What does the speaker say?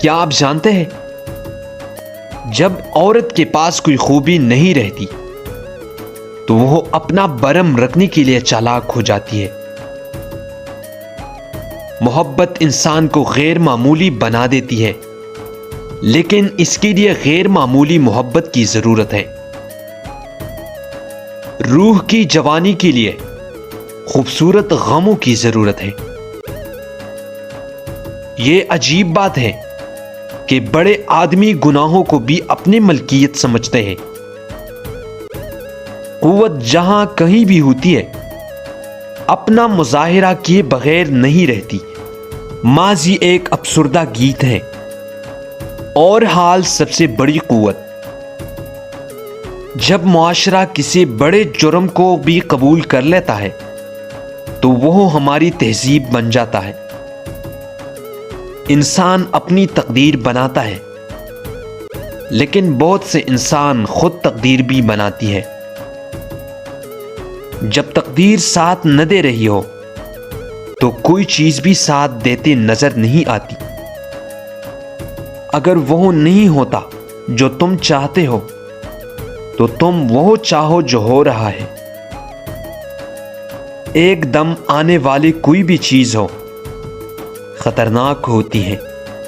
کیا آپ جانتے ہیں جب عورت کے پاس کوئی خوبی نہیں رہتی تو وہ اپنا برم رکھنے کے لیے چالاک ہو جاتی ہے۔ محبت انسان کو غیر معمولی بنا دیتی ہے، لیکن اس کے لیے غیر معمولی محبت کی ضرورت ہے۔ روح کی جوانی کے لیے خوبصورت غموں کی ضرورت ہے۔ یہ عجیب بات ہے کہ بڑے آدمی گناہوں کو بھی اپنی ملکیت سمجھتے ہیں۔ قوت جہاں کہیں بھی ہوتی ہے اپنا مظاہرہ کیے بغیر نہیں رہتی۔ ماضی ایک افسردہ گیت ہے اور حال سب سے بڑی قوت۔ جب معاشرہ کسی بڑے جرم کو بھی قبول کر لیتا ہے تو وہ ہماری تہذیب بن جاتا ہے۔ انسان اپنی تقدیر بناتا ہے، لیکن بہت سے انسان خود تقدیر بھی بناتی ہے۔ جب تقدیر ساتھ نہ دے رہی ہو تو کوئی چیز بھی ساتھ دیتے نظر نہیں آتی۔ اگر وہ نہیں ہوتا جو تم چاہتے ہو تو تم وہ چاہو جو ہو رہا ہے۔ ایک دم آنے والی کوئی بھی چیز ہو خطرناک ہوتی ہے۔